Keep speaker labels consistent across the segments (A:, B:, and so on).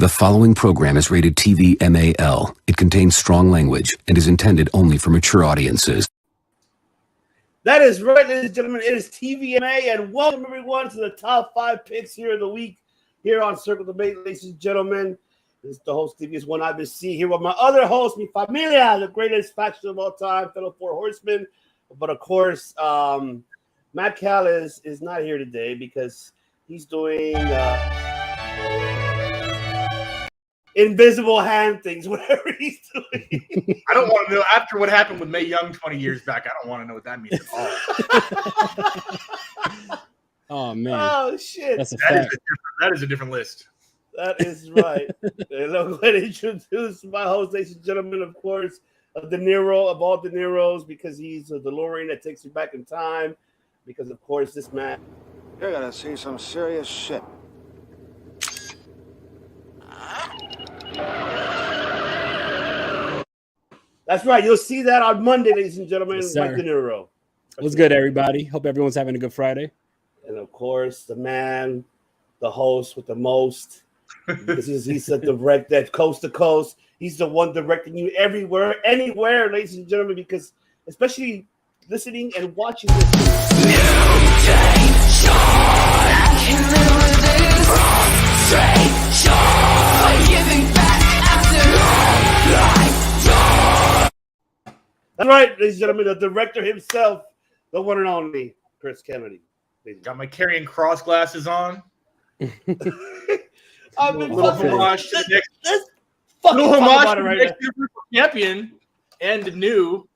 A: The following program is rated TV MAL. It contains strong language and is intended only for mature audiences.
B: That is right, ladies and gentlemen. It is TVMA, and welcome everyone to the top 5 picks here of the week here on Circle Debate, ladies and gentlemen. This is the host, TV's One IBC, here with my other host, mi familia, the greatest faction of all time, fellow Four Horsemen. But of course, Matt Cal is not here today because he's doing invisible hand things, whatever he's doing.
C: I don't want to know. After what happened with Mae Young 20 years back, I don't want to know what that means at all.
D: Oh, man.
B: Oh, shit.
D: That
C: is a different list.
B: That is right. And I'm going to introduce my host, ladies and gentlemen, of course, De Niro, of all De Niros, because he's a DeLorean that takes you back in time. Because, of course, this man.
E: You're going to see some serious shit.
B: That's right. You'll see that on Monday, ladies and gentlemen.
D: Yes,
B: Mike De Niro.
D: What's good, everybody? Hope everyone's having a good Friday.
B: And of course, the man, the host with the most. Because he's a direct that coast to coast. He's the one directing you everywhere, anywhere, ladies and gentlemen. Because especially listening and watching That's right, ladies and gentlemen, the director himself, the one and only Chris Kennedy.
C: Got my carrying cross glasses on.
B: I've been
C: little homage to the next champion and new.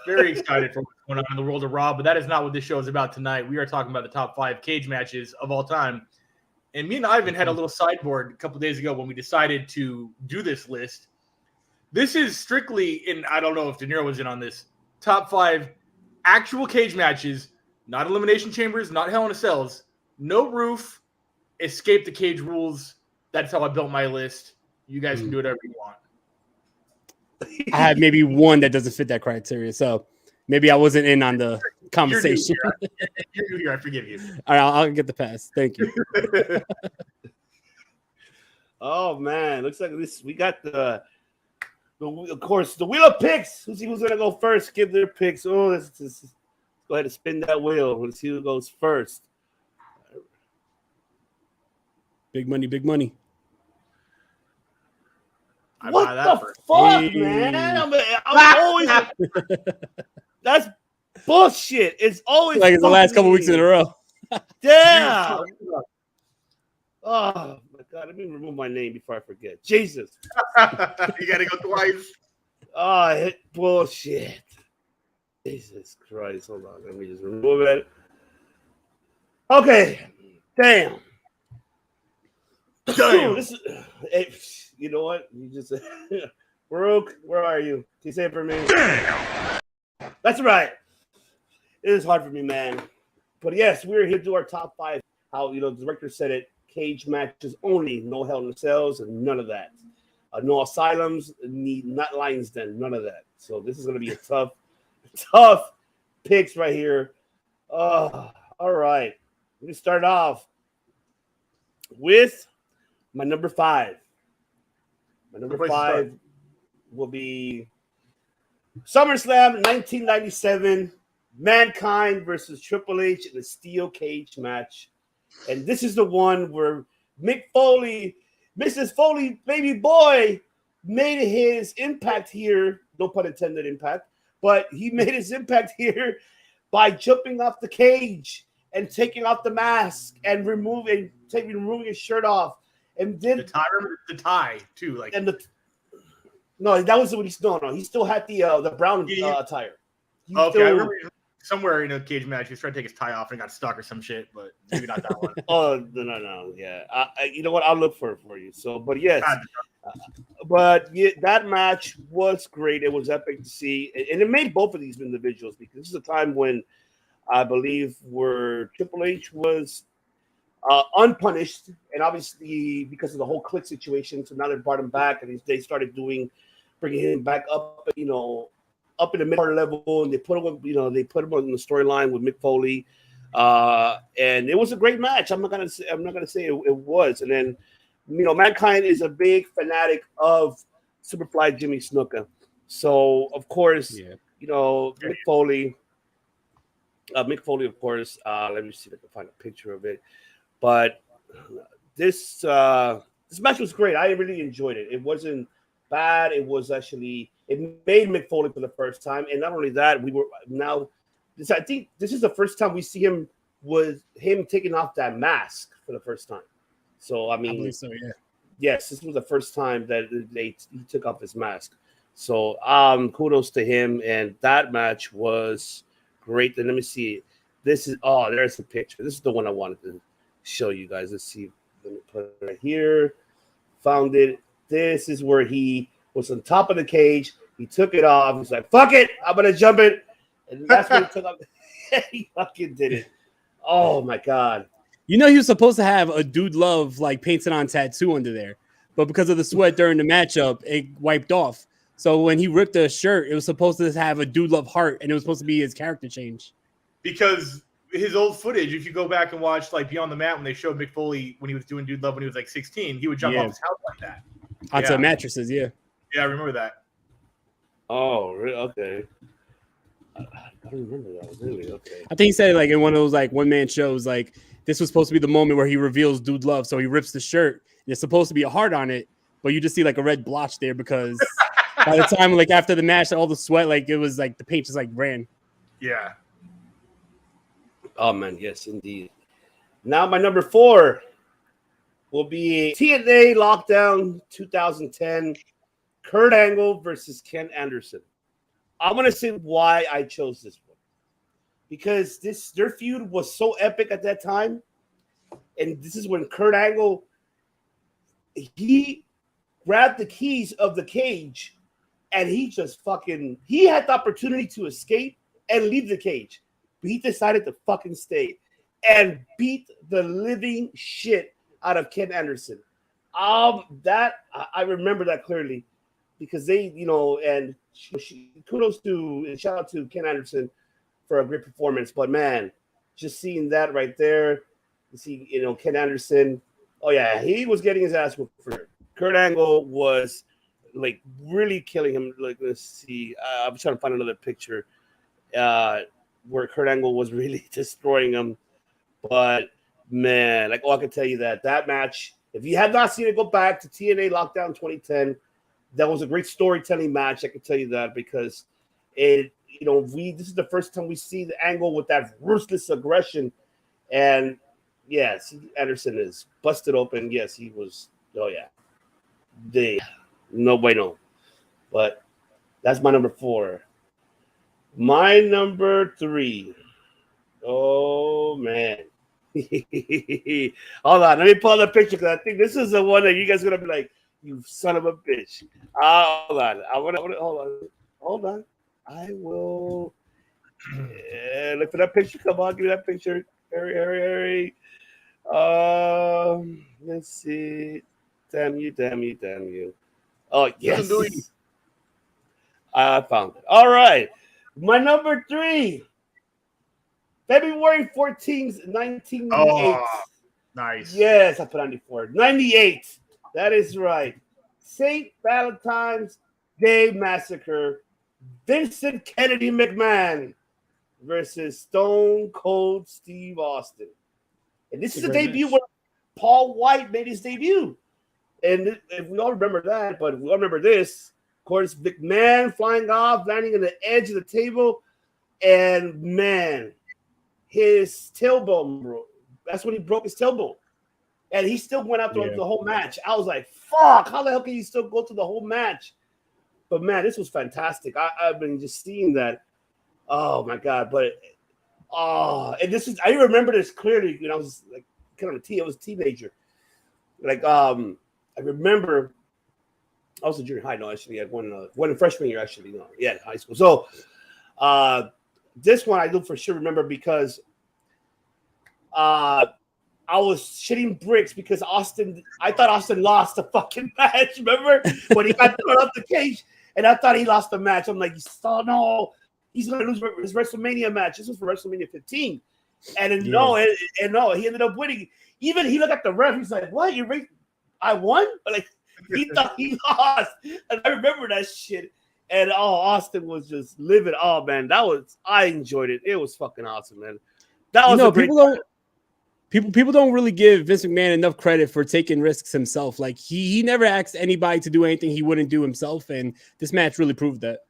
C: Very excited for what's going on in the world of Raw, but that is not what this show is about tonight. We are talking about the top 5 cage matches of all time. And me and Ivan had a little sideboard a couple days ago when we decided to do this list. This is strictly, and I don't know if De Niro was in on this, top 5 actual cage matches, not Elimination Chambers, not Hell in a Cells, no roof, escape the cage rules. That's how I built my list. You guys can do whatever you want.
D: I have maybe one that doesn't fit that criteria, so maybe I wasn't in on the conversation.
C: You're new here. I forgive you.
D: All right, I'll get the pass. Thank you.
B: Oh, man. Looks like this. We got of course, the wheel of picks. Let's see who's going to go first. Give their picks. Oh, let's go ahead and spin that wheel. Let's see who goes first.
D: Big money, big money.
B: What the fuck, man? I'm always. That's bullshit. It's always
D: like it's the last couple weeks in a row.
B: Damn. Oh my God! Let me remove my name before I forget. Jesus.
C: You gotta go twice.
B: Oh, bullshit. Jesus Christ. Hold on. Let me just remove it. Okay. Damn. This is, you know what? You just Baruch, where are you? Can you say it for me? Damn. That's right. It is hard for me, man. But yes, we're here to do our top 5. How, the director said it. Cage matches only, no Hell in the Cells, and none of that. No asylums, not Lions Den, none of that. So this is going to be a tough picks right here. All right. Let me start off with my number 5. My number 5 will be SummerSlam 1997, Mankind versus Triple H in a steel cage match. And this is the one where Mick Foley, Mrs. Foley, baby boy, made his impact here. No pun intended, impact. But he made his impact here by jumping off the cage and taking off the mask and removing his shirt off. And then
C: the tie too. Like,
B: and no, that was what he still no. He still had the brown attire.
C: Okay, I remember somewhere in a cage match, he was trying to take his tie off and got stuck or some shit, but maybe not that one.
B: Oh, no, yeah. You know what? I'll look for it for you. So, but yes, but yeah, that match was great. It was epic to see, and it made both of these individuals because this is a time when I believe where Triple H was unpunished, and obviously because of the whole Click situation, so now they brought him back, and they started bringing him back up, up in the mid level, and they put him on the storyline with Mick Foley, and it was a great match. I'm not gonna say it was, and then Mankind is a big fanatic of Superfly Jimmy Snuka. So, of course, Mick Foley, of course. Let me see if I can find a picture of it. But this match was great. I really enjoyed it. It wasn't bad. It was actually, it made Mick Foley for the first time. And not only that, I think this is the first time we see him with him taking off that mask for the first time. So, I believe
D: so, yeah.
B: Yes, this was the first time that he took off his mask. So, kudos to him. And that match was great. And let me see. There's the picture. This is the one I wanted to show you guys. Let's see. Let me put it right here. Found it. This is where he was on top of the cage. He took it off. He's like, fuck it. I'm going to jump it. And that's when he took off. He fucking did it. Oh, my God.
D: He was supposed to have a Dude Love like painted on tattoo under there, but because of the sweat during the matchup, it wiped off. So when he ripped the shirt, it was supposed to have a Dude Love heart, and it was supposed to be his character change.
C: Because his old footage, if you go back and watch like Beyond the Mat when they showed Mick Foley when he was doing Dude Love when he was like 16, he would jump off his house like that.
D: Onto mattresses, yeah.
C: Yeah, I remember that.
B: Oh, really? Okay. I don't remember that. Really? Okay.
D: I think he said like in one of those like one-man shows, like this was supposed to be the moment where he reveals Dude Love. So he rips the shirt. There's supposed to be a heart on it, but you just see like a red blotch there because by the time like after the match, all the sweat, like it was like the paint just like ran.
C: Yeah.
B: Oh man, yes, indeed. Now my number 4 will be TNA Lockdown 2010, Kurt Angle versus Ken Anderson. I'm gonna say why I chose this one. Because their feud was so epic at that time. And this is when Kurt Angle, he grabbed the keys of the cage and he just he had the opportunity to escape and leave the cage. But he decided to fucking stay and beat the living shit out of Ken Anderson. That I remember that clearly because they, and kudos to and shout out to Ken Anderson for a great performance. But man, just seeing that right there, you see, Ken Anderson. Oh yeah, he was getting his ass whooped for sure. Kurt Angle was like really killing him. Like, let's see, I'm trying to find another picture where Kurt Angle was really destroying him. But man, like, I can tell you that match, if you have not seen it, go back to TNA Lockdown 2010. That was a great storytelling match. I can tell you that because this is the first time we see the Angle with that ruthless aggression. And yes, Anderson is busted open. Yes, he was. Oh yeah, no bueno. But that's my number 4. My number 3. Oh man. Hold on, let me pull the picture because I think this is the one that you guys are gonna be like, you son of a bitch. Hold on. Hold on. I will look for that picture. Come on, give me that picture. Hurry. Let's see. Damn you. Oh, yes. I found it. All right. My number 3. February 14th, 1998.
C: Oh, nice.
B: Yes, I put 94. 98. That is right. St. Valentine's Day Massacre. Vincent Kennedy McMahon versus Stone Cold Steve Austin. And this is the debut where Paul White made his debut. And if we all remember that, but we all remember this. Of course, McMahon flying off, landing on the edge of the table. And man, his tailbone broke. That's when he broke his tailbone. And he still went out the whole match. I was like, fuck, how the hell can you still go through the whole match? But man, this was fantastic. I've been just seeing that. Oh my God. But and I remember this clearly when I was like kind of I was a teenager. Like I remember I was in junior high. No, actually, I won in freshman year, actually. No, yeah, high school. So this one I do for sure remember because I was shitting bricks because I thought Austin lost the fucking match. Remember when he got thrown up the cage and I thought he lost the match. I'm like, oh no, he's going to lose his WrestleMania match. This was for WrestleMania 15. And no, he ended up winning. Even he looked at the ref. He's like, what? I won? Like, he thought he lost. And I remember that shit. And Austin was just living. Oh man, I enjoyed it. It was fucking awesome, man. That was a great
D: people don't really give Vince McMahon enough credit for taking risks himself. Like he never asked anybody to do anything he wouldn't do himself, and this match really proved that.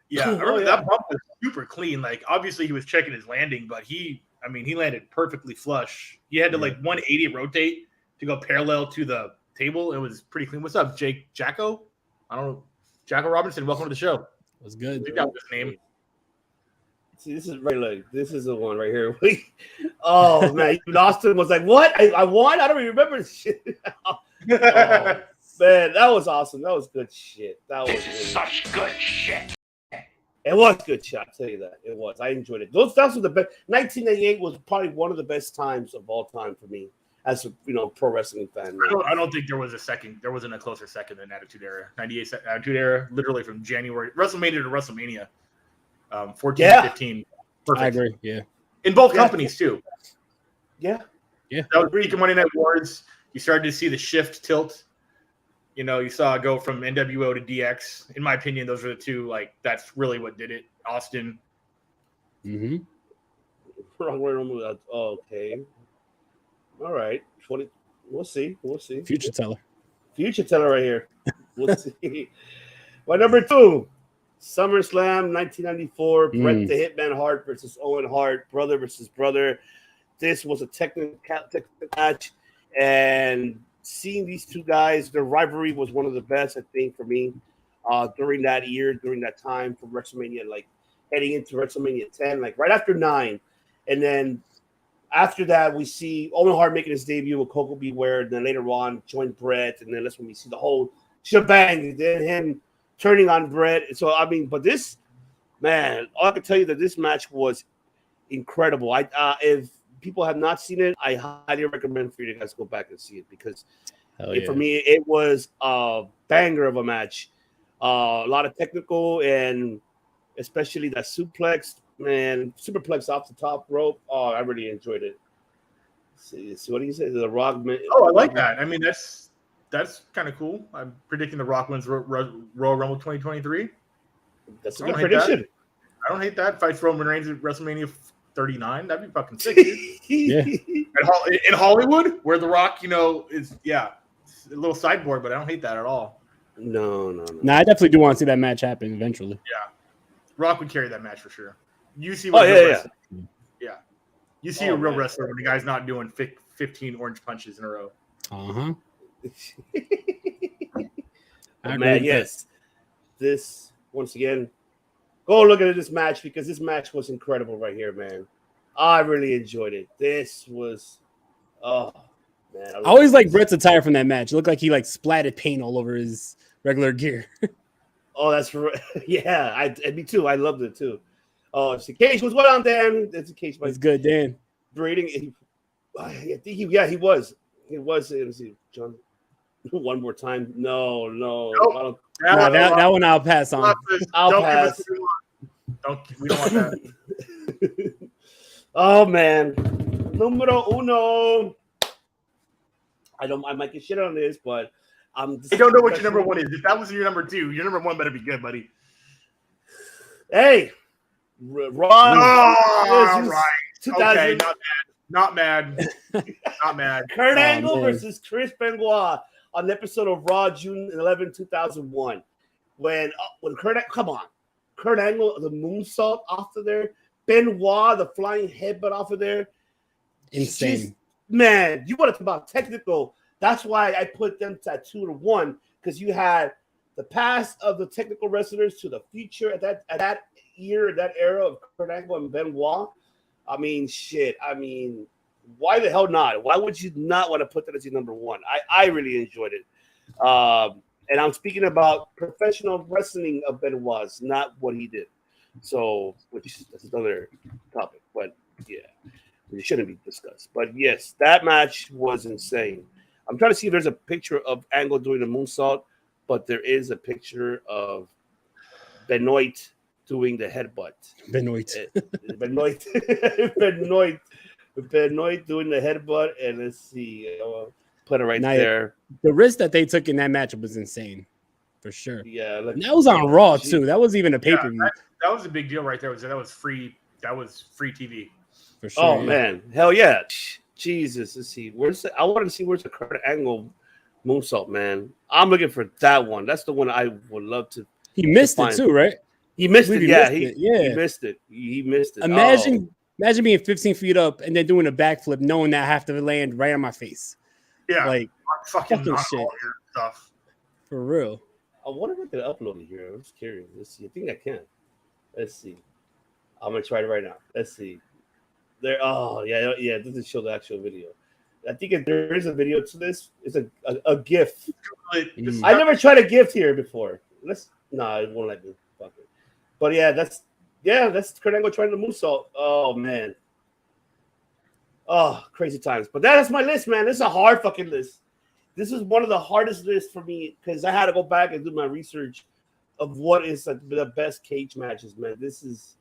C: Yeah, I remember that bump was super clean. Like obviously he was checking his landing, but he landed perfectly flush. He had to like 180 rotate to go parallel to the table. It was pretty clean. What's up, Jacko? I don't know. Jacko Robinson, welcome to the show.
D: That was good.
C: You got this name.
B: See, this is the one right here. Oh man, Austin was like, "What? I won? I don't even remember this shit." Oh, man, that was awesome. That was good shit. This is such good shit. It was good shit. I'll tell you that. It was. I enjoyed it. That was the best. 1998 was probably one of the best times of all time for me as a pro wrestling fan.
C: I don't think there was a second. There wasn't a closer second than Attitude Era. 98 Attitude Era, literally from January WrestleMania to WrestleMania. 14 to 15. Perfect.
D: I agree. Yeah.
C: In both companies too.
B: Yeah.
D: Yeah.
C: That was Week of Monday Night Wars. You started to see the shift tilt. You saw it go from NWO to DX. In my opinion, those are the two. Like that's really what did it. Austin.
B: Mm-hmm. Okay. All right. We'll see.
D: Future teller
B: right here. We'll see. Well, number 2. SummerSlam 1994, Bret the Hitman Hart versus Owen Hart, brother versus brother. This was a technical match, and seeing these two guys, their rivalry was one of the best, I think, for me during that time from WrestleMania, like heading into WrestleMania 10, like right after 9. And then after that, we see Owen Hart making his debut with Coco Beware, and then later on joined Bret, and then that's when we see the whole shebang. Then him turning on Bret. So, but this, man, I can tell you that this match was incredible. If people have not seen it, I highly recommend for you guys to go back and see it because for me, it was a banger of a match. A lot of technical and especially that suplex, man, superplex off the top rope. Oh, I really enjoyed it. See what do you say? The Rock.
C: Oh, I like that. I mean, that's kind of cool. I'm predicting The Rock wins Royal Rumble 2023.
B: That's a good prediction.
C: I don't hate that. Fights Roman Reigns at WrestleMania 39. That'd be fucking sick, dude.
D: Yeah.
C: In Hollywood, where The Rock, is it's a little sideboard, but I don't hate that at all.
B: No.
D: I definitely do want to see that match happen eventually.
C: Yeah. Rock would carry that match for sure. You see
B: yeah.
C: You see a real wrestler when the guy's not doing 15 orange punches in a row.
D: Uh-huh.
B: Man, yes. This, once again, go look at this match because this match was incredible right here, man. I really enjoyed it. This was, man.
D: I always like Bret's attire from that match. It looked like he splatted paint all over his regular gear.
B: Oh, that's right. Yeah, me too. I loved it too. Oh, it's the cage. What's going on, Dan? It's the cage.
D: It's good, Dan.
B: Breeding. I think he was. He was. Let's see, John. One more time. No.
C: Nope.
D: That one I'll pass on.
B: I'll pass.
C: We don't want that.
B: Oh man, numero uno. I might get shit on this, but I
C: don't know what your number 1 is. If that was your number 2, your number 1 better be good, buddy.
B: Hey, Ron.
C: Oh, right.
B: 2000.
C: Okay, not mad. Not mad.
B: Kurt Angle versus Chris Benoit on the episode of Raw, June 11, 2001. When Kurt Angle, the moonsault off of there, Benoit, the flying headbutt off of there.
D: Insane.
B: Man, you want to talk about technical. That's why I put them at 2 to 1, because you had the past of the technical wrestlers to the future at that era of Kurt Angle and Benoit. I mean, shit. I mean, why the hell not? Why would you not want to put that as your number 1? I really enjoyed it. And I'm speaking about professional wrestling of Benoit's, not what he did. So, which is another topic. But, yeah, it shouldn't be discussed. But, yes, that match was insane. I'm trying to see if there's a picture of Angle doing the moonsault, but there is a picture of Benoit doing the headbutt. Benoit doing the headbutt, and let's see. Put it right there.
D: The risk that they took in that matchup was insane, for sure.
B: Yeah,
D: and that was on Raw too. That was even a pay per view.
C: That was a big deal right there. That was free. That was free TV.
D: For sure.
B: Oh man, hell yeah! Jesus, let's see. I want to see where's the Kurt Angle moonsault, man. I'm looking for that one. That's the one I would love to.
D: He missed it too, right?
B: He missed it. Yeah,
D: he
B: missed it. He missed it.
D: Imagine being 15 feet up and then doing a backflip, knowing that I have to land right on my face.
C: Yeah,
D: like
C: fucking shit
D: stuff. For real.
B: I wonder if I can upload it here. I'm just curious. Let's see. I think I can. Let's see. I'm gonna try it right now. Let's see. There. Oh yeah. It doesn't show the actual video. I think if there is a video to this, it's a gift. I never tried a gift here before. No, it won't let me. Fuck it. But that's Kurt Angle trying to moonsault. Oh man. Oh, crazy times. But that's my list, man. This is a hard fucking list. This is one of the hardest lists for me because I had to go back and do my research of what is the best cage matches, man. This is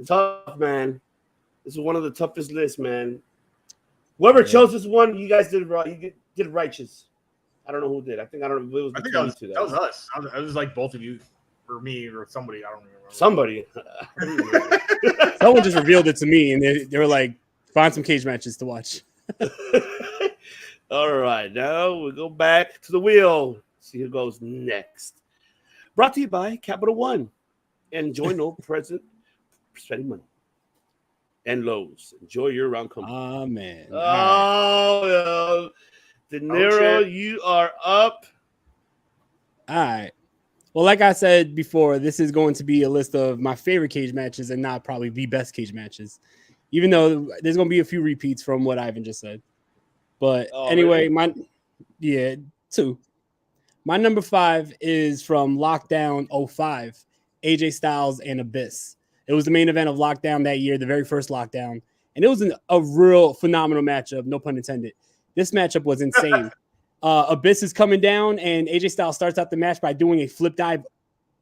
B: tough, man. This is one of the toughest lists, man. Whoever chose this one, you guys did right. You did righteous. I don't know who did. I think that
C: was us. It was like both of you, or me, or somebody. I don't remember.
B: Somebody.
D: Someone just revealed it to me, and they were like, "Find some cage matches to watch."
B: All right, now we go back to the wheel. See who goes next. Brought to you by Capital One. Enjoy no present spending money. And Lowe's. Enjoy your round company.
D: Oh, man.
B: Oh, De Niro, you are up.
D: All right. Well, like I said before, this is going to be a list of my favorite cage matches and not probably the best cage matches, even though there's going to be a few repeats from what Ivan just said. But anyway,
B: really?
D: two. My number 5 is from Lockdown 05, AJ Styles and Abyss. It was the main event of Lockdown that year, the very first Lockdown. And it was a real phenomenal matchup, no pun intended. This matchup was insane. Abyss is coming down, and AJ Styles starts out the match by doing a flip dive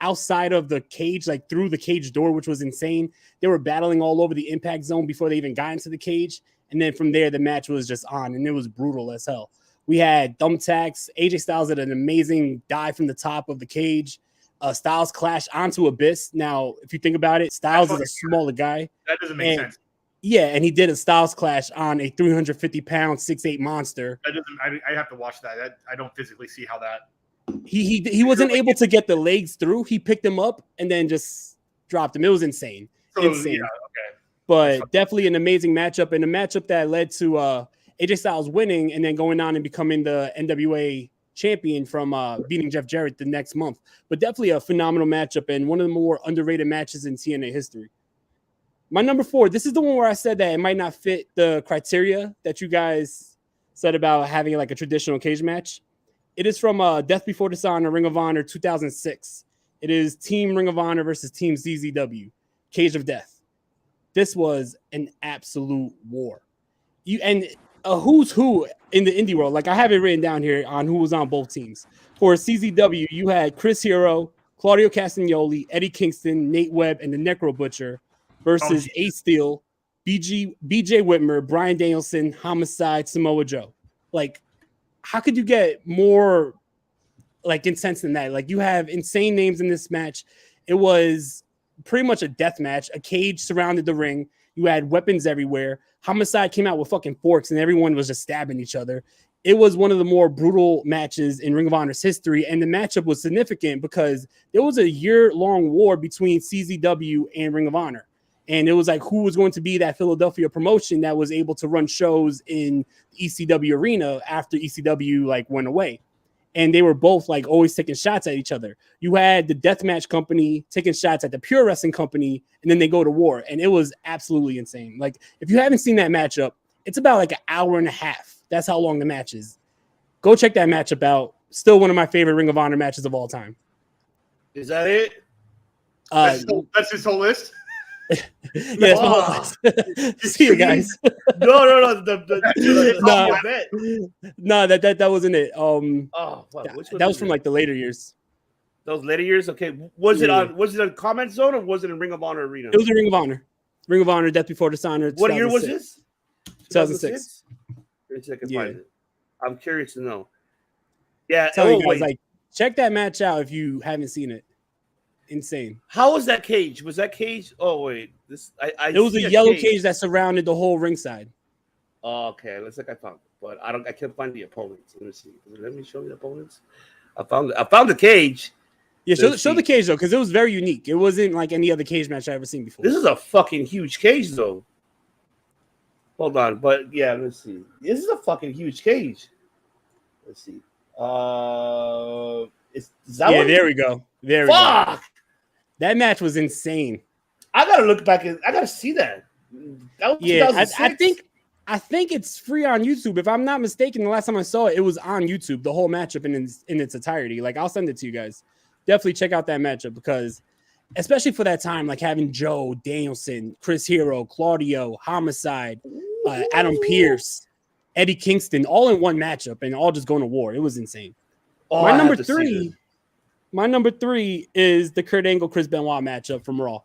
D: outside of the cage, like through the cage door, which was insane. They were battling all over the impact zone before they even got into the cage. And then from there, the match was just on, and it was brutal as hell. We had thumbtacks. AJ Styles did an amazing dive from the top of the cage. Styles clashed onto Abyss. Now, if you think about it, Styles is a smaller guy.
C: That doesn't make sense.
D: Yeah, and he did a Styles clash on a 350-pound 6'8" monster.
C: That doesn't. I have to watch that. I don't physically see how that.
D: He wasn't able to get the legs through. He picked him up and then just dropped him. It was insane. Insane.
C: Yeah, okay.
D: But definitely an amazing matchup, and a matchup that led to AJ Styles winning and then going on and becoming the NWA champion from beating Jeff Jarrett the next month. But definitely a phenomenal matchup and one of the more underrated matches in TNA history. My number 4, this is the one where I said that it might not fit the criteria that you guys said about having like a traditional cage match. It is from Death Before Dishonor, Ring of Honor 2006. It is Team Ring of Honor versus Team CZW, Cage of Death. This was an absolute war. Who's who in the indie world. Like I have it written down here on who was on both teams. For CZW, you had Chris Hero, Claudio Castagnoli, Eddie Kingston, Nate Webb, and the Necro Butcher versus Ace Steel, BJ Whitmer, Bryan Danielson, Homicide, Samoa Joe. Like, how could you get more like intense than that? Like, you have insane names in this match. It was pretty much a death match. A cage surrounded the ring. You had weapons everywhere. Homicide came out with fucking forks, and everyone was just stabbing each other. It was one of the more brutal matches in Ring of Honor's history, and the matchup was significant because there was a year-long war between CZW and Ring of Honor. And it was like who was going to be that Philadelphia promotion that was able to run shows in ECW arena after ECW like went away. And they were both like always taking shots at each other. You had the deathmatch company taking shots at the pure wrestling company, and then they go to war. And it was absolutely insane. Like if you haven't seen that matchup, it's about like an hour and a half. That's how long the match is. Go check that matchup out. Still one of my favorite Ring of Honor matches of all time.
B: Is that it?
C: That's his whole list.
D: Yeah, see you guys.
B: No.
D: No, that wasn't it. That was from like the later years.
B: Those later years, okay. Was it a comment zone or was it in Ring of Honor arena?
D: It was a Ring of Honor. Ring of Honor, Death Before Dishonor.
B: What year was this?
D: 2006.
B: Let me see if I can find it. I'm curious to know. Yeah.
D: Tell you guys, like, check that match out if you haven't seen it. Insane.
B: How was that cage? Was that cage? Oh wait, this
D: It was a yellow cage that surrounded the whole ringside.
B: Oh, okay, looks like I found it, but I can't find the opponents. Let me see. Let me show you the opponents. I found the cage.
D: Yeah, show the cage though, because it was very unique. It wasn't like any other cage match I've ever seen before.
B: This is a fucking huge cage though. Hold on, but yeah, let's see. This is a fucking huge cage. Let's see. Is that one?
D: There we go. There we go. That match was insane.
B: I gotta look back. I gotta see that. That was 2006.
D: I think it's free on YouTube. If I'm not mistaken, the last time I saw it, it was on YouTube. The whole matchup in its entirety. Like, I'll send it to you guys. Definitely check out that matchup because, especially for that time, like having Joe, Danielson, Chris Hero, Claudio, Homicide, Adam Pearce, Eddie Kingston, all in one matchup and all just going to war. It was insane.
B: Oh,
D: My number three is the Kurt Angle Chris Benoit matchup from Raw.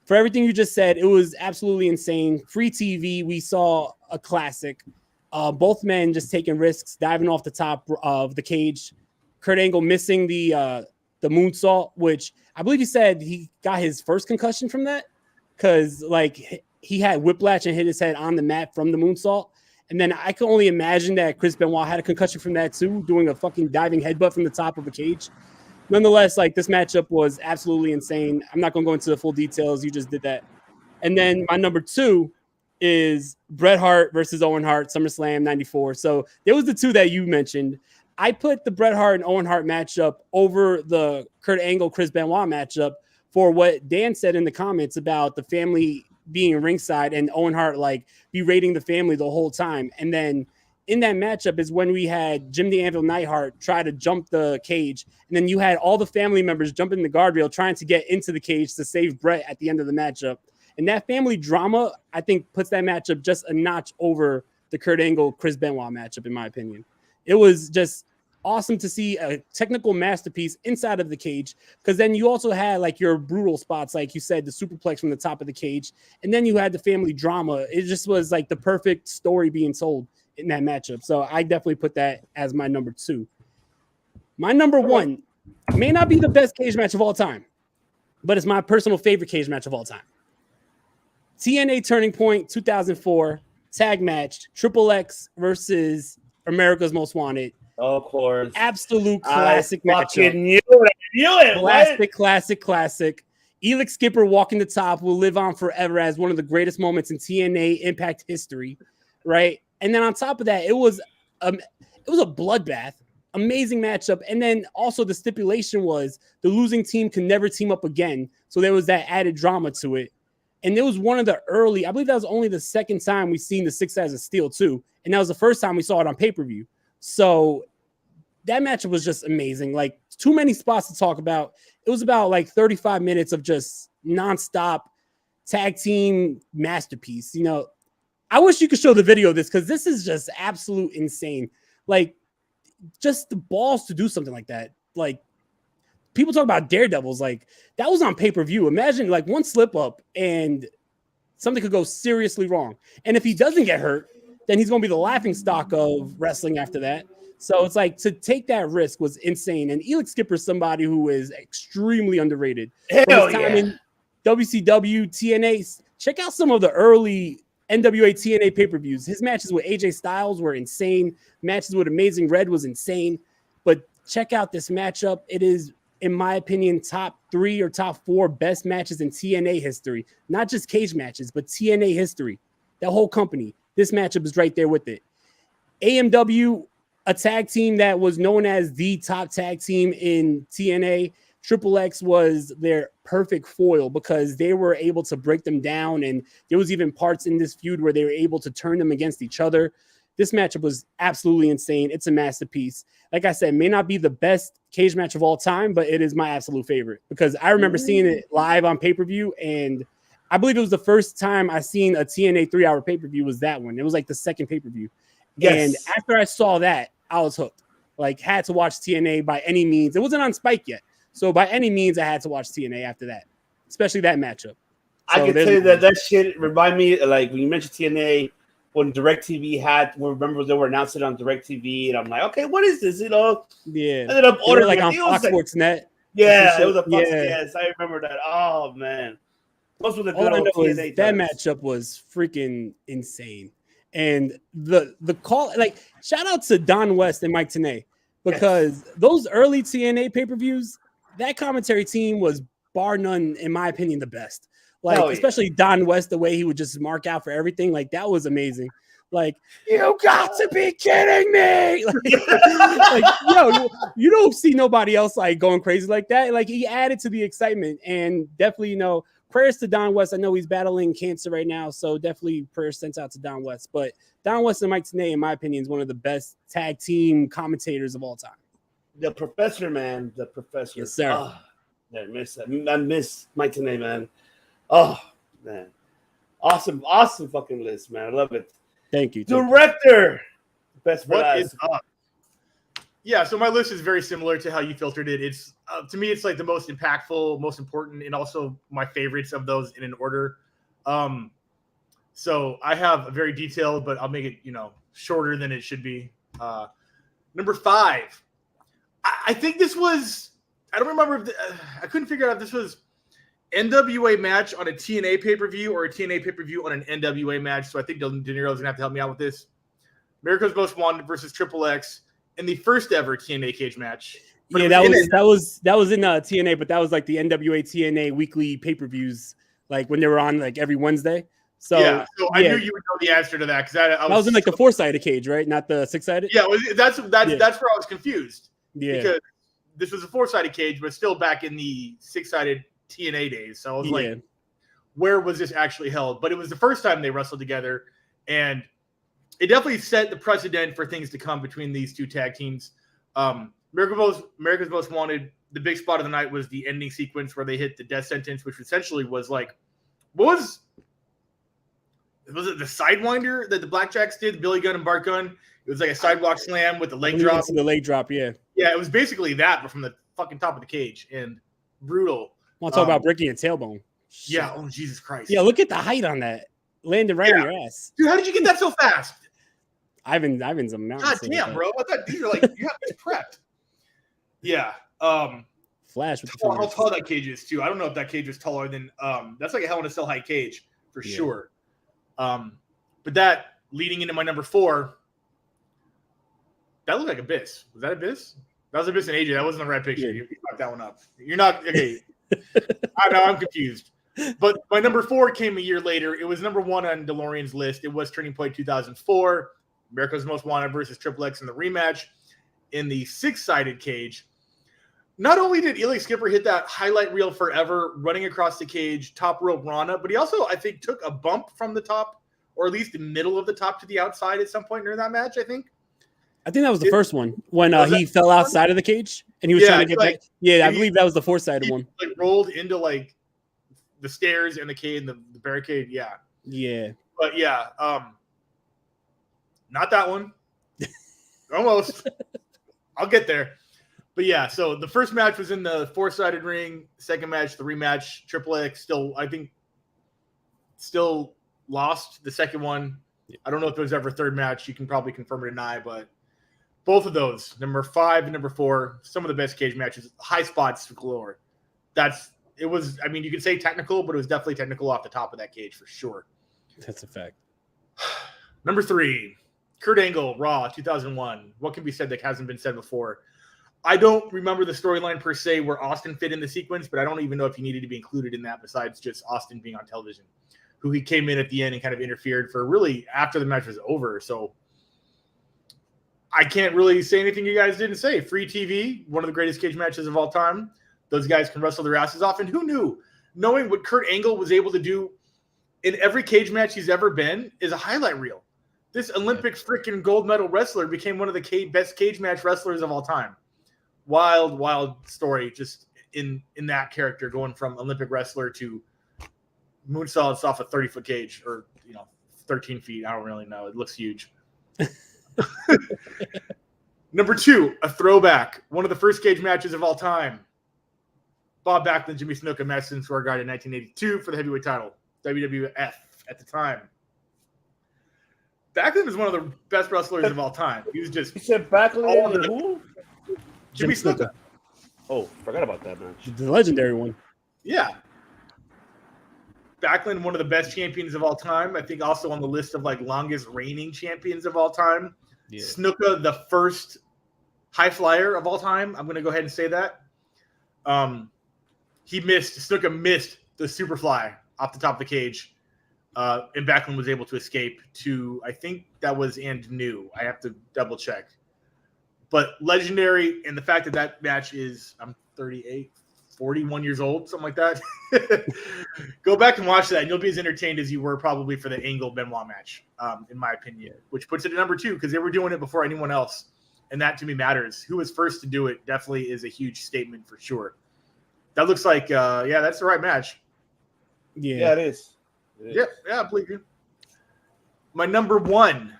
D: For everything you just said, it was absolutely insane. Free TV, we saw a classic. Both men just taking risks, diving off the top of the cage. Kurt Angle missing the moonsault, which I believe he said he got his first concussion from that because like he had whiplash and hit his head on the mat from the moonsault. And then I can only imagine that Chris Benoit had a concussion from that too, doing a fucking diving headbutt from the top of a cage. Nonetheless, like this matchup was absolutely insane. I'm not going to go into the full details. You just did that. And then my number 2 is Bret Hart versus Owen Hart, SummerSlam 94. So there was the two that you mentioned. I put the Bret Hart and Owen Hart matchup over the Kurt Angle, Chris Benoit matchup for what Dan said in the comments about the family being ringside and Owen Hart like berating the family the whole time. And then in that matchup is when we had Jim the Anvil Neidhart try to jump the cage. And then you had all the family members jumping the guardrail trying to get into the cage to save Bret at the end of the matchup. And that family drama, I think, puts that matchup just a notch over the Kurt Angle, Chris Benoit matchup, in my opinion. It was just awesome to see a technical masterpiece inside of the cage, because then you also had like your brutal spots, like you said, the superplex from the top of the cage. And then you had the family drama. It just was like the perfect story being told in that matchup. So I definitely put that as my number 2. My number 1 may not be the best cage match of all time, but it's my personal favorite cage match of all time. TNA Turning Point 2004 tag match, Triple X versus America's Most Wanted.
B: Of course.
D: Absolute classic matchup.
B: Knew it.
D: Classic. Elix Skipper walking the top will live on forever as one of the greatest moments in TNA Impact history, right? And then on top of that, it was a bloodbath, amazing matchup. And then also the stipulation was the losing team can never team up again. So there was that added drama to it. And it was one of the early, I believe that was only the second time we've seen the 6 as a steel too. And that was the first time we saw it on pay-per-view. So that matchup was just amazing. Like too many spots to talk about. It was about like 35 minutes of just nonstop tag team masterpiece. You know, I wish you could show the video of this because this is just absolute insane. Like just the balls to do something like that. Like people talk about daredevils. Like that was on pay-per-view. Imagine like one slip up and something could go seriously wrong. And if he doesn't get hurt, then he's going to be the laughing stock of wrestling after that. So it's like to take that risk was insane. And Elix Skipper is somebody who is extremely underrated.
B: Hell yeah.
D: In WCW, TNA, check out some of the early NWA TNA pay-per-views. His matches with AJ Styles were insane. Matches with Amazing Red was insane. But check out this matchup. It is, in my opinion, top 3 or top 4 best matches in TNA history. Not just cage matches, but TNA history. That whole company. This matchup is right there with it. AMW, a tag team that was known as the top tag team in TNA. Triple X was their perfect foil because they were able to break them down. And there was even parts in this feud where they were able to turn them against each other. This matchup was absolutely insane. It's a masterpiece. Like I said, may not be the best cage match of all time, but it is my absolute favorite because I remember seeing it live on pay-per-view, and I believe it was the first time I seen a TNA 3-hour pay-per-view was that one. It was like the second pay-per-view. Yes. And after I saw that, I was hooked. Like, had to watch TNA by any means. It wasn't on Spike yet. So by any means, I had to watch TNA after that, especially that matchup.
B: I can tell you that shit remind me, like, when you mentioned TNA, when DirecTV had, remember they were announcing it on DirecTV, and I'm like, okay, what is this? You know,
D: Yeah.
B: ended up ordering
D: like on Fox Sports Net.
B: Yeah, it was a Fox.
D: Yeah.
B: Yes, I remember that. Oh man, those were the
D: All
B: good
D: I
B: old
D: know is
B: TNA
D: that
B: times.
D: matchup was freaking insane. And the call, like, shout out to Don West and Mike Tenay, because those early TNA pay-per-views, that commentary team was bar none, in my opinion, the best. Like, especially Don West, the way he would just mark out for everything, like, that was amazing. Like, you got to be kidding me! Like, yo, you don't see nobody else like going crazy like that. Like, he added to the excitement, and definitely, prayers to Don West. I know he's battling cancer right now, so definitely prayers sent out to Don West. But Don West and Mike Tenay, in my opinion, is one of the best tag team commentators of all time.
B: The Professor, man. The Professor.
D: Yes, sir.
B: Oh, I miss Mike Tenay, man. Oh, man. Awesome fucking list, man. I love it.
D: Thank you.
B: Director. Best for
C: what is up? Yeah, so my list is very similar to how you filtered it. It's to me, it's like the most impactful, most important, and also my favorites of those in an order. So I have a very detailed, but I'll make it, shorter than it should be. Number 5. I think this was, I don't remember if I couldn't figure out if this was NWA match on a TNA pay-per-view or a TNA pay-per-view on an NWA match. So I think De Niro's going to have to help me out with this. America's Most Wanted versus Triple X in the first ever TNA cage match. But
D: yeah, that was in TNA, but that was like the NWA TNA weekly pay-per-views, like when they were on like every Wednesday. So
C: yeah, I knew you would know the answer to that because I
D: was in like the 4-sided cage, right? Not the 6-sided.
C: Yeah, that's where I was confused.
D: Yeah,
C: because this was a 4-sided cage, but still back in the 6-sided TNA days. So I was like, where was this actually held? But it was the first time they wrestled together, and it definitely set the precedent for things to come between these two tag teams. America's Most Wanted, the big spot of the night was the ending sequence where they hit the death sentence, which essentially was like, was it the Sidewinder that the Blackjacks did, Billy Gunn and Bart Gunn? It was like a sidewalk slam with the leg drop.
D: The leg drop, yeah.
C: Yeah, it was basically that, but from the fucking top of the cage, and brutal.
D: Want to talk about breaking a tailbone? Shit.
C: Yeah, oh Jesus Christ.
D: Yeah, look at the height on that. Landed right on your ass.
C: Dude, how did you get that so fast?
D: Ivan's a mountain.
C: God damn, bro. I thought these are like, you have this prepped. Yeah.
D: Flash with
C: how tall that cage is, too. I don't know if that cage was taller than, that's like a Hell in a Cell height cage, for sure. But that, leading into my number 4, that looked like Abyss. Was that Abyss? That was Abyss and AJ. That wasn't the right picture. You fucked that one up. You're not, okay. I know, I'm confused. But my number 4 came a year later. It was number 1 on DeLorean's list. It was Turning Point 2004. America's Most Wanted versus Triple X in the rematch in the 6-sided cage. Not only did Eli Skipper hit that highlight reel forever, running across the cage, top rope Rana, but he also, I think, took a bump from the top, or at least the middle of the top to the outside at some point during that match, I think.
D: I think that was the first one when he fell outside of the cage and he was trying to get back. Yeah, I believe that was the 4-sided one.
C: Like rolled into like the stairs and the cage and the barricade. Yeah.
D: Yeah.
C: But yeah, not that one. Almost. I'll get there. But yeah, so the first match was in the 4-sided ring. Second match, the rematch, Triple X still lost the second one. I don't know if there was ever a third match. You can probably confirm or deny, but both of those, number 5 and number 4, some of the best cage matches, high spots galore. You could say technical, but it was definitely technical off the top of that cage for sure.
D: That's a fact.
C: Number 3, Kurt Angle, Raw, 2001. What can be said that hasn't been said before? I don't remember the storyline per se where Austin fit in the sequence, but I don't even know if he needed to be included in that besides just Austin being on television, who he came in at the end and kind of interfered for really after the match was over. So I can't really say anything you guys didn't say. Free TV, one of the greatest cage matches of all time. Those guys can wrestle their asses off. And who knew? Knowing what Kurt Angle was able to do in every cage match he's ever been is a highlight reel. This Olympic freaking gold medal wrestler became one of the best cage match wrestlers of all time. Wild, wild story just in that character, going from Olympic wrestler to moonsaults off a 30-foot cage or 13 feet. I don't really know. It looks huge. Number 2, a throwback. One of the first cage matches of all time. Bob Backlund, Jimmy Snuka, Madison Square Garden in 1982 for the heavyweight title. WWF at the time. Backlund is one of the best wrestlers of all time. He was just
B: You said Backlund and who?
C: Jimmy Snuka.
B: Oh, forgot about that match.
D: The legendary one.
C: Yeah. Backlund, one of the best champions of all time. I think also on the list of like longest reigning champions of all time. Yeah. Snuka, the first high flyer of all time. I'm going to go ahead and say that. Snuka missed the Superfly off the top of the cage. And Backlund was able to escape to, I think that was and new. I have to double check. But legendary, and the fact that that match is, I'm 38, 41 years old, something like that. Go back and watch that, and you'll be as entertained as you were probably for the Angle Benoit match, in my opinion, which puts it at number 2 because they were doing it before anyone else. And that to me matters. Who was first to do it definitely is a huge statement for sure. That looks like, that's the right match.
B: Yeah, it is.
C: Yeah, I believe you. My number 1.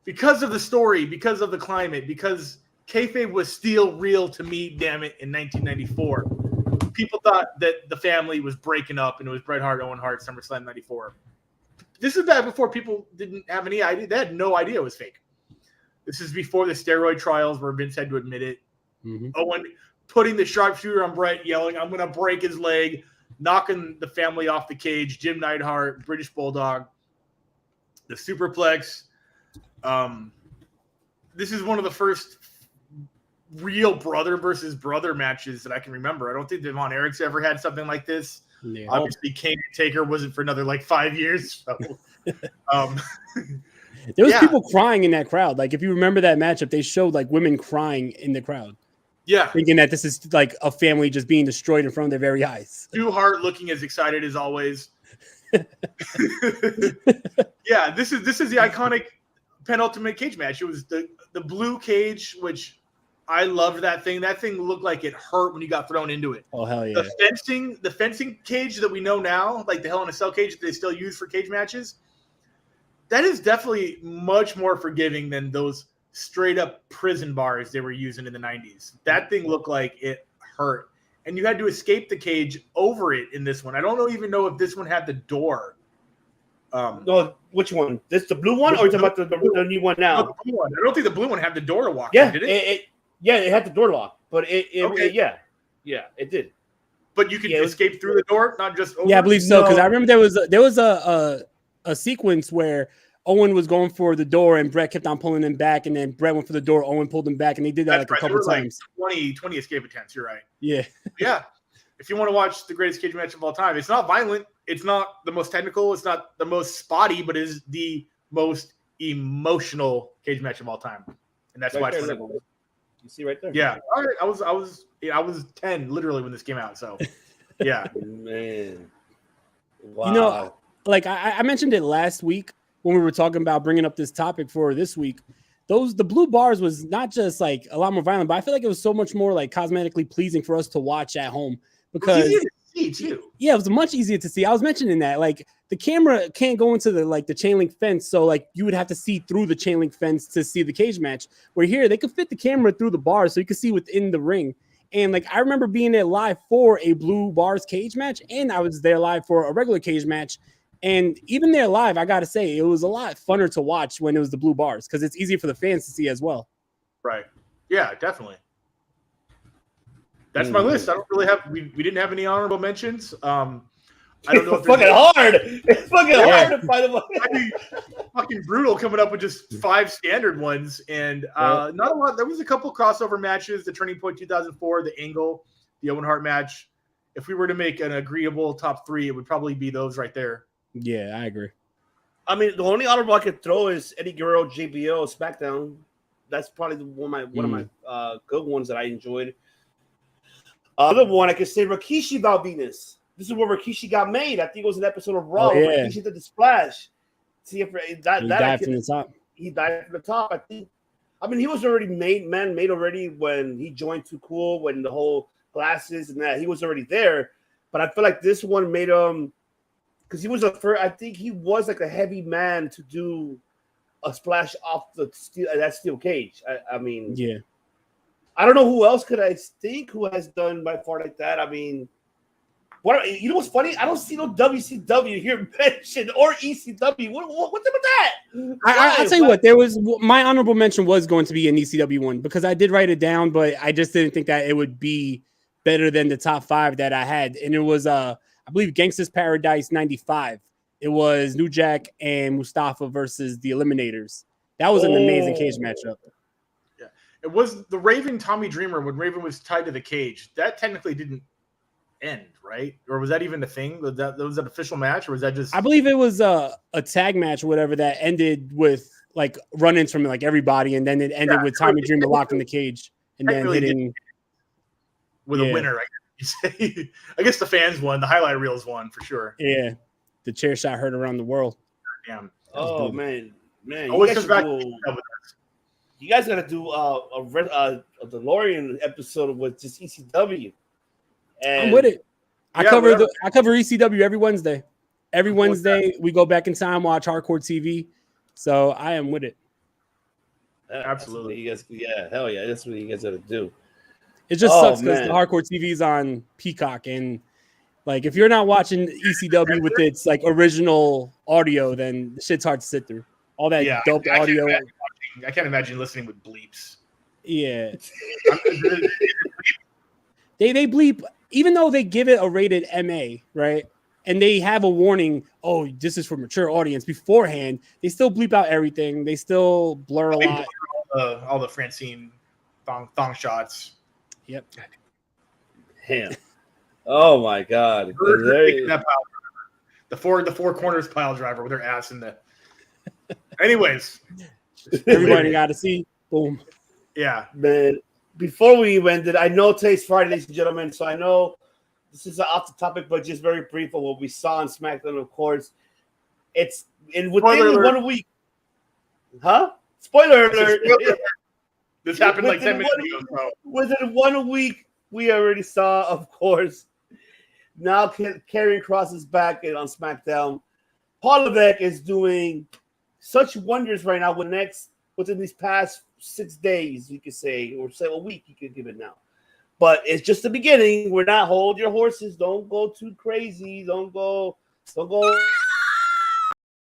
C: Because of the story, because of the climate, because kayfabe was still real to me, damn it, in 1994. People thought that the family was breaking up and it was Bret Hart, Owen Hart, SummerSlam 94. This is back before people didn't have any idea. They had no idea it was fake. This is before the steroid trials where Vince had to admit it. Mm-hmm. Owen putting the sharpshooter on Bret, yelling, I'm going to break his leg, knocking the family off the cage, Jim Neidhart, British Bulldog, the superplex. This is one of the first real brother versus brother matches that I can remember. I don't think Devon Eric's ever had something like this. Yeah. Obviously, Kane and Taker wasn't for another like 5 years. So,
D: there was people crying in that crowd. Like if you remember that matchup, they showed like women crying in the crowd.
C: Yeah,
D: thinking that this is like a family just being destroyed in front of their very eyes.
C: Stu Hart looking as excited as always. Yeah, this is the iconic penultimate cage match. It was the blue cage, which I loved that thing. That thing looked like it hurt when you got thrown into it.
D: Oh hell yeah!
C: The fencing cage that we know now, like the Hell in a Cell cage that they still use for cage matches, that is definitely much more forgiving than those straight up prison bars they were using in the 90s. That thing looked like it hurt. And you had to escape the cage over it in this one. I don't even know if this one had the door.
B: No, which one? This the blue one, or you talking about the new one now?
C: No, the blue one. I don't think the blue one had the door to walk.
B: Yeah,
C: in, did it?
B: It had the door lock, but it did.
C: But you could escape through the door, not just over.
D: Yeah, I believe so. Because I remember there was a sequence where Owen was going for the door and Bret kept on pulling him back, and then Bret went for the door, Owen pulled him back, and they did that a couple times.
C: Like 20 escape attempts, you're right.
D: Yeah.
C: Yeah. If you want to watch the greatest cage match of all time, it's not violent, it's not the most technical, it's not the most spotty, but it is the most emotional cage match of all time. And that's why it's
B: you see right there.
C: Yeah. All right. I was 10 literally when this came out. So yeah.
B: Man. Wow.
D: You know, like I mentioned it last week when we were talking about bringing up this topic for this week. The blue bars was not just like a lot more violent, but I feel like it was so much more like cosmetically pleasing for us to watch at home because
C: it was easier to see too.
D: Yeah, it was much easier to see. I was mentioning that like the camera can't go into the chain link fence, so like you would have to see through the chain link fence to see the cage match. Where here they could fit the camera through the bars, so you could see within the ring. And like I remember being there live for a blue bars cage match, and I was there live for a regular cage match. And even there live, I got to say, it was a lot funner to watch when it was the blue bars because it's easier for the fans to see as well.
C: Right. Yeah, definitely. That's my list. I don't really have – we didn't have any honorable mentions. I don't know if
B: fucking hard. It's fucking hard to find them.
C: I mean, fucking brutal coming up with just 5 standard ones. And not a lot. There was a couple crossover matches, the Turning Point 2004, the Angle, the Owen Hart match. If we were to make an agreeable top 3, it would probably be those right there.
D: Yeah, I agree.
B: I mean, the only honorable I could throw is Eddie Guerrero, JBL, SmackDown. That's probably one of my good ones that I enjoyed. Other one I could say Rikishi Val Venus. This is where Rikishi got made. I think it was an episode of Raw. Where Rikishi did the splash. See if he died from the top. He died from the top. I think. I mean, he was already made already when he joined Too Cool. When the whole glasses and that he was already there. But I feel like this one made him. Because he was I think he was like a heavy man to do a splash off that steel cage. I mean,
D: yeah.
B: I don't know who else could I think who has done by far like that. I mean, What, you know what's funny? I don't see no WCW here mentioned or ECW. What's up with that?
D: I'll tell you what. There was my honorable mention was going to be an ECW one because I did write it down, but I just didn't think that it would be better than the top 5 that I had. And it was I believe Gangsta's Paradise 95. It was New Jack and Mustafa versus the Eliminators. That was an amazing cage matchup.
C: Yeah, it was the Raven Tommy Dreamer when Raven was tied to the cage. That technically didn't end, right? Or was that even a thing? Was that an official match, or was that just?
D: I believe it was a tag match or whatever that ended with like run-ins from like everybody, and then it ended with Tommy Dreamer locked in the cage and then hitting
C: with a winner. I guess the fans won. The highlight reels won for sure.
D: Yeah, the chair shot heard around the world.
C: Damn.
B: Oh man.
C: Always comes back.
B: You guys got to do a DeLorean episode with just ECW. And
D: I'm with it. I cover ECW every Wednesday. Every Wednesday we go back in time, watch Hardcore TV. So I am with it.
C: Absolutely.
B: You guys, hell yeah, that's what you guys got to do.
D: It just sucks because the Hardcore TV is on Peacock, and like if you're not watching ECW with its like original audio, then the shit's hard to sit through. All that dope audio.
C: I can't imagine listening with bleeps.
D: Yeah. They bleep, even though they give it a rated MA, right? And they have a warning, oh, this is for mature audience beforehand. They still bleep out everything. They still blur a lot.
C: All the Francine thong shots.
D: Yep.
B: Damn. Oh my God.
C: The four corners pile driver with their ass in the. Anyways,
D: everybody got to see. Boom.
C: Yeah,
B: man. Before we ended, I know today's Friday, ladies and gentlemen, so I know this is off the topic, but just very brief of what we saw on SmackDown. Of course, it's within 1 week. Huh? Spoiler alert!
C: This happened like 10 minutes ago. So.
B: Within 1 week, we already saw, of course. Now Karrion Kross is back on SmackDown. Paul Levesque is doing such wonders right now within these past 6 days, you could say, or say a week, you could give it now. But it's just the beginning. We're not hold your horses. Don't go too crazy. Don't go.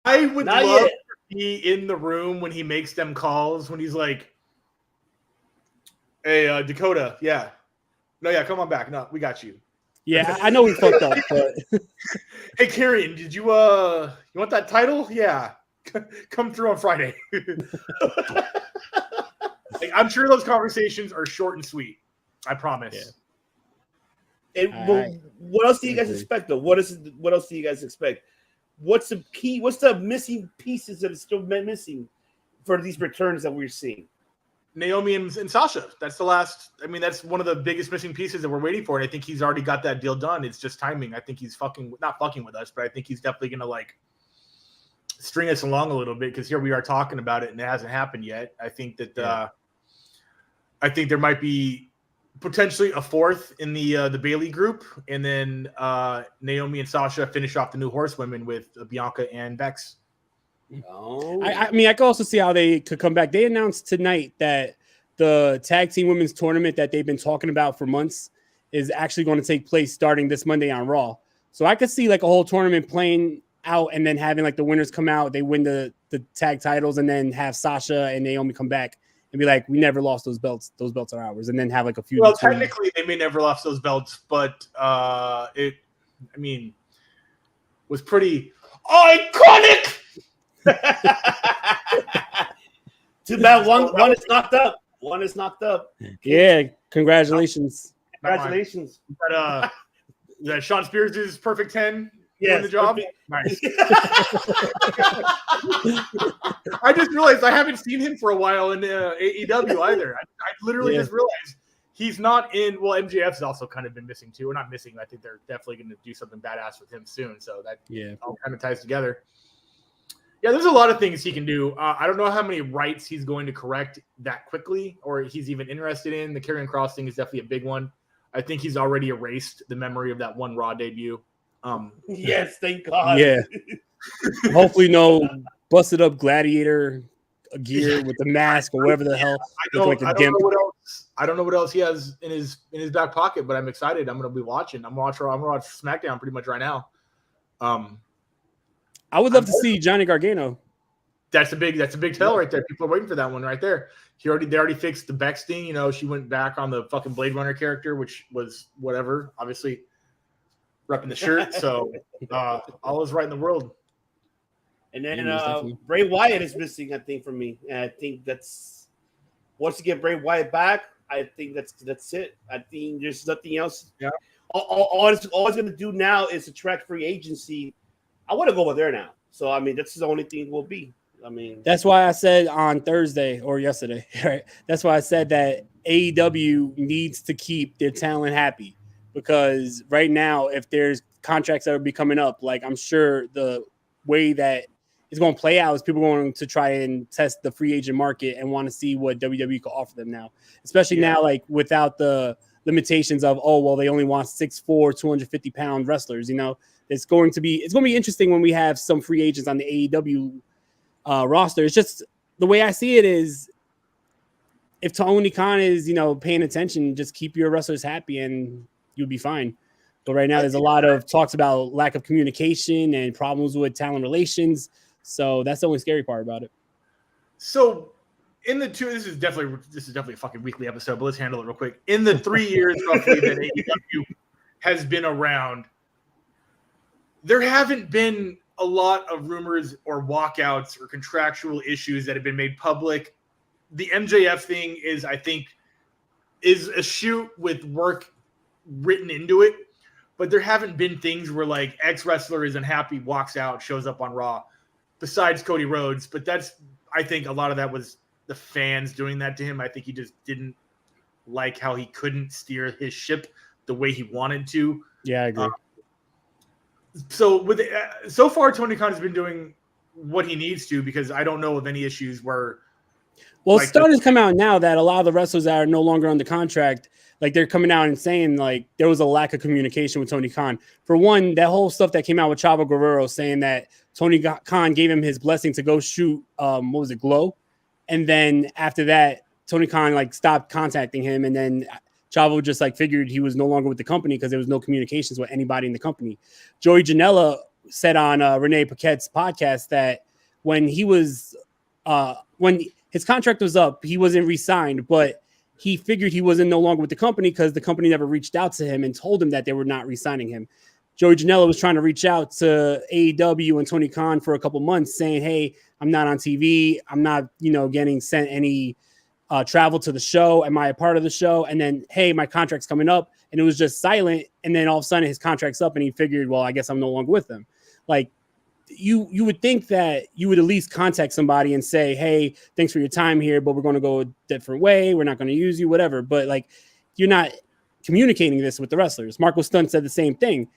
C: I would love to be in the room when he makes them calls, when he's like, hey, Dakota, yeah. No, yeah, come on back. No, we got you.
D: Yeah, I know we fucked up, but
C: hey, Karrion, did you want that title? Yeah. Come through on Friday. I'm sure those conversations are short and sweet. I promise.
B: Yeah. What else do you guys expect, though? What else do you guys expect? What's the key? What's the missing pieces that is still missing for these returns that we're seeing?
C: Naomi and Sasha. That's the last. I mean, that's one of the biggest missing pieces that we're waiting for. And I think he's already got that deal done. It's just timing. I think he's not fucking with us, but I think he's definitely going to like string us along a little bit because here we are talking about it and it hasn't happened yet. I think that I think there might be potentially a fourth in the Bailey group, and then Naomi and Sasha finish off the New Horsewomen with Bianca and Bex.
B: Oh.
D: I mean, I could also see how they could come back. They announced tonight that the tag team women's tournament that they've been talking about for months is actually going to take place starting this Monday on Raw. So I could see like a whole tournament playing out and then having like the winners come out, they win the tag titles, and then have Sasha and Naomi come back and be like, we never lost those belts. Those belts are ours. And then have like a few.
C: Well, technically they may never lost those belts, but was pretty iconic.
B: Too bad one is knocked up. One is knocked up.
D: Yeah, congratulations.
B: Congratulations.
C: But Sean Spears' perfect 10.
B: Yeah,
C: the job. Nice. I just realized I haven't seen him for a while in AEW either. I literally just realized he's not in. Well, MJF's also kind of been missing too. We're not missing. I think they're definitely going to do something badass with him soon. So that all kind of ties together. Yeah, there's a lot of things he can do. I don't know how many rights he's going to correct that quickly, or he's even interested in. The Karrion Kross thing is definitely a big one. I think he's already erased the memory of that one Raw debut.
B: Yes, thank God.
D: Yeah. Hopefully no busted up gladiator gear with the mask or whatever the hell.
C: I don't know what else I don't know what else he has in his back pocket, but I'm excited. I'm gonna be watching. I'm gonna watch SmackDown pretty much right now.
D: I would love to see Johnny Gargano.
C: That's a big tell right there. People are waiting for that one right there. They already fixed the Bex thing. You know, she went back on the fucking Blade Runner character, which was whatever. Obviously, repping the shirt. So all is right in the world.
B: And then Bray Wyatt is missing, I think, for me. And I think that's once you get Bray Wyatt back, I think that's it. I think there's nothing else.
C: Yeah.
B: All it's going to do now is attract free agency. I want to go over there now. So I mean, that's the only thing it will be. I mean,
D: that's why I said on Thursday or yesterday, right? That's why I said that AEW needs to keep their talent happy, because right now, if there's contracts that will be coming up, like I'm sure the way that it's going to play out is people are going to try and test the free agent market and want to see what WWE can offer them now, especially now, like without the limitations of, oh, well, they only want 6'4", 250-pound wrestlers. You know, it's going to be interesting when we have some free agents on the AEW roster. It's just the way I see it is, if Tony Khan is, paying attention, just keep your wrestlers happy and you'll be fine. But right now, there's a lot of talks about lack of communication and problems with talent relations. So that's the only scary part about it.
C: So this is definitely a fucking weekly episode, but let's handle it real quick. In the 3 years roughly that AEW has been around, there haven't been a lot of rumors or walkouts or contractual issues that have been made public. The MJF thing is a shoot with work written into it, but there haven't been things where like X wrestler is unhappy, walks out, shows up on Raw, besides Cody Rhodes. But I think a lot of that was the fans doing that to him. I think he just didn't like how he couldn't steer his ship the way he wanted to.
D: Yeah, I agree.
C: So far, Tony Khan has been doing what he needs to, because I don't know of any issues where.
D: Well, it's starting to come out now that a lot of the wrestlers that are no longer under contract, like they're coming out and saying like there was a lack of communication with Tony Khan. For one, that whole stuff that came out with Chavo Guerrero saying that Tony Khan gave him his blessing to go shoot, Glow? And then after that, Tony Khan like stopped contacting him, and then Chavo just like figured he was no longer with the company because there was no communications with anybody in the company. Joey Janela said on Renee Paquette's podcast that when his contract was up, he wasn't re-signed, but he figured he wasn't no longer with the company because the company never reached out to him and told him that they were not re-signing him. Joey Janela was trying to reach out to AEW and Tony Khan for a couple months saying, hey, I'm not on TV. I'm not, getting sent any travel to the show. Am I a part of the show? And then, hey, my contract's coming up. And it was just silent. And then all of a sudden his contract's up and he figured, well, I guess I'm no longer with them. Like, you would think that you would at least contact somebody and say, hey, thanks for your time here, but we're going to go a different way. We're not going to use you, whatever. But like, you're not communicating this with the wrestlers. Marco Stunt said the same thing.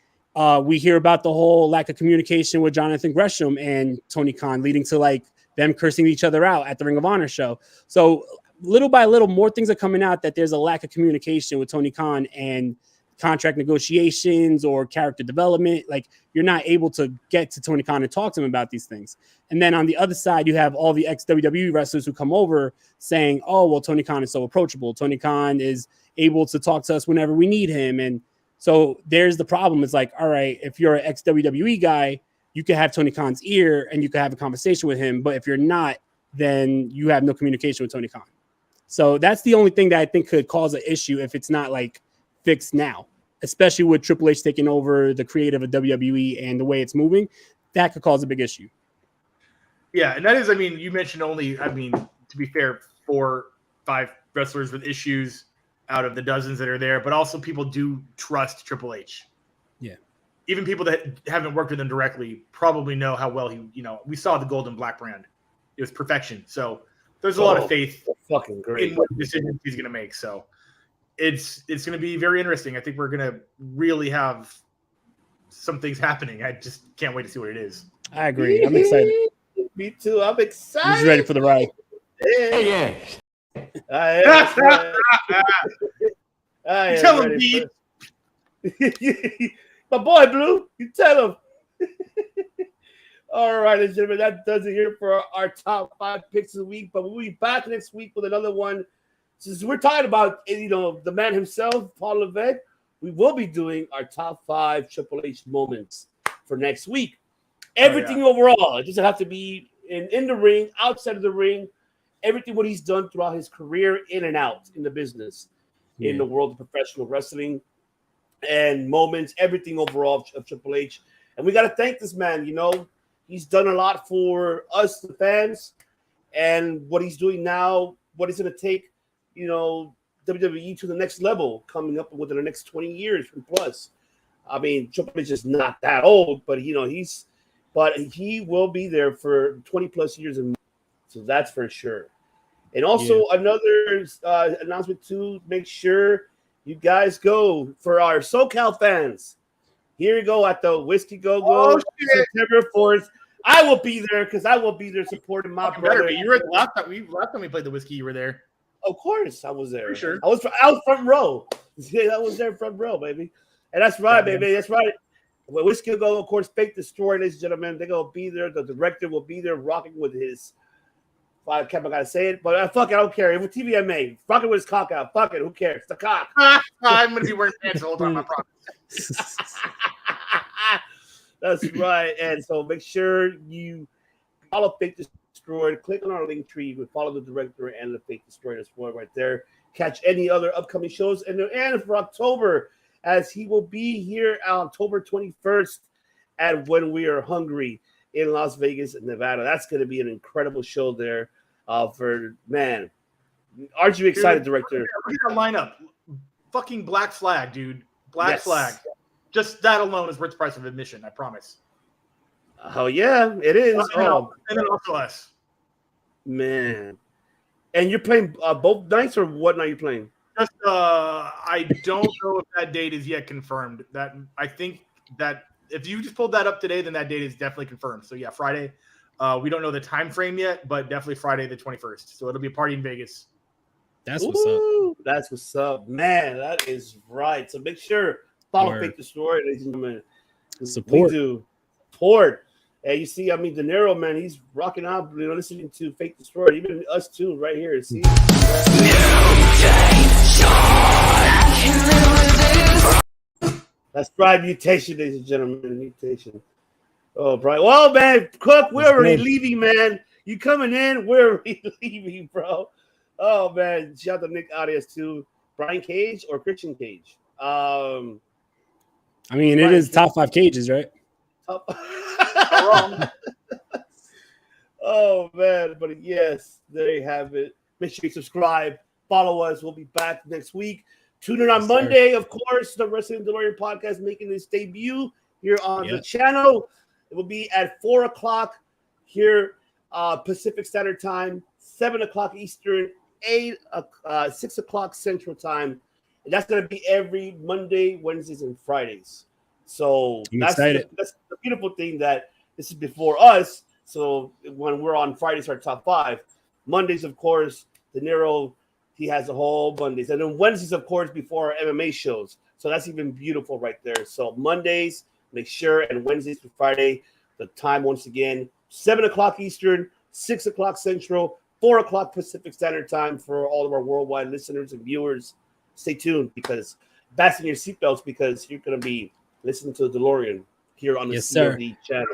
D: We hear about the whole lack of communication with Jonathan Gresham and Tony Khan, leading to like them cursing each other out at the Ring of Honor show. So little by little, more things are coming out that there's a lack of communication with Tony Khan and contract negotiations or character development. Like, you're not able to get to Tony Khan and talk to him about these things. And then on the other side, you have all the ex-WWE wrestlers who come over saying, oh, well, Tony Khan is so approachable. Tony Khan is able to talk to us whenever we need him. And so there's the problem. It's like, all right, if you're an ex-WWE guy, you can have Tony Khan's ear and you can have a conversation with him. But if you're not, then you have no communication with Tony Khan. So that's the only thing that I think could cause an issue if it's not like fixed now, especially with Triple H taking over the creative of WWE and the way it's moving. That could cause a big issue.
C: Yeah, and that is, you mentioned only, to be fair, 4-5 wrestlers with issues out of the dozens that are there, but also people do trust Triple H.
D: Yeah. Even
C: people that haven't worked with him directly probably know how well we saw the Golden Black brand. It was perfection. So there's a lot of faith
B: fucking great
C: in what decisions he's going to make. So it's going to be very interesting. I think we're going to really have some things happening. I just can't wait to see what it is.
D: I agree. I'm excited.
B: Me too. I'm excited.
D: I'm just ready for the ride.
B: Yeah.
C: Tell him, Pete.
B: My boy Blue, you tell him. All right, ladies and gentlemen, that does it here for our top 5 picks of the week. But we'll be back next week with another one. since we're talking about, the man himself, Paul Levesque, we will be doing our top 5 Triple H moments for next week. Everything overall. It doesn't have to be in the ring, outside of the ring. Everything what he's done throughout his career, in and out in the business, in the world of professional wrestling, and moments, everything overall of Triple H. And we got to thank this man. He's done a lot for us, the fans, and what he's doing now, what he's going to take, WWE to the next level, coming up within the next 20 years and plus. I mean, Triple H is not that old, but he will be there for 20 plus years and more. So that's for sure. And also another announcement too, make sure you guys go for our SoCal fans. Here you go at the Whiskey Go-Go, September 4th. I will be there because I will be there supporting my brother.
C: You were last time we played the Whiskey. You were there.
B: Of course, I was there.
C: For sure.
B: I was front row. Yeah, I was there front row, baby. And that's right, baby. That's right. Well, Whiskey Go, of course, Fake the Story, ladies and gentlemen. They're going to be there. The director will be there rocking with his – I got to say it, but fuck it, I don't care. It was TVMA. Rocking with his cock out. Fuck it, who cares? The cock.
C: I'm going to be wearing pants the whole time, I promise.
B: That's right. And so make sure you follow Fake the Story. Click on our link tree. You can follow the director and the Fake the Story as well right there. Catch any other upcoming shows. And for October, as he will be here on October 21st at When We Are Hungry in Las Vegas, Nevada. That's going to be an incredible show there. Aren't you excited, director?
C: Look at our lineup. Fucking Black Flag, dude. Black Flag. Just that alone is worth the price of admission, I promise.
B: Oh, yeah, it is.
C: And then also us.
B: Man. And you're playing both nights, or what night are you playing?
C: Just, I don't know if that date is yet confirmed. That I think that if you just pulled that up today, then that date is definitely confirmed. So, yeah, Friday. We don't know the time frame yet, but definitely Friday the 21st. So it'll be a party in Vegas.
D: That's what's up.
B: That's what's up, man. That is right. So make sure follow Fake the Story, ladies and gentlemen.
D: Support.
B: We do support. And you see, I mean, De Niro, man, he's rocking out, listening to Fake the Story. Even us too, right here. See. That's right, mutation, ladies and gentlemen. Mutation. Oh, Brian. Well, man, Cook, we're already leaving, man. You coming in? We're already leaving, bro. Oh, man. Shout out to Nick Arias, too. Brian Cage or Christian Cage?
D: I mean, it is top 5 cages, right?
B: Oh, man. But, yes, there you have it. Make sure you subscribe. Follow us. We'll be back next week. Tune in on Monday, of course. The Wrestling Delorean Podcast making its debut here on the channel. It will be at 4 o'clock here, Pacific Standard Time, 7 o'clock Eastern, 6 o'clock Central Time. And that's going to be every Monday, Wednesdays, and Fridays. So that's the beautiful thing, that this is before us. So when we're on Fridays, our top 5. Mondays, of course, De Niro, he has a whole Mondays. And then Wednesdays, of course, before our MMA shows. So that's even beautiful right there. So Mondays, make sure, and Wednesdays to Friday, the time once again, 7 o'clock Eastern, 6 o'clock Central, 4 o'clock Pacific Standard Time for all of our worldwide listeners and viewers. Stay tuned, because fasten your seatbelts, because you're going to be listening to the DeLorean here on the COD channel.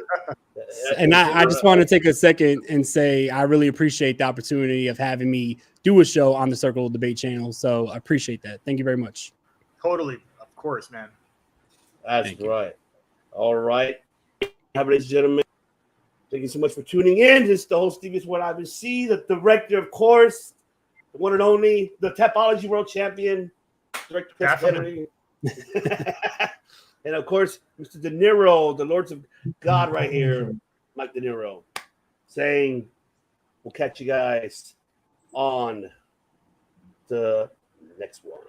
D: And I just want to take a second and say I really appreciate the opportunity of having me do a show on the Circle Debate channel. So I appreciate that. Thank you very much.
C: Totally. Of course, man.
B: That's right. All right. Ladies and gentlemen, thank you so much for tuning in. This is the host, Stevie, what I've seen, the director, of course, the one and only, the Tapology World Champion, Director Chris Kennedy. And, of course, Mr. De Niro, the Lords of God right here, Mike De Niro, saying we'll catch you guys on the next one.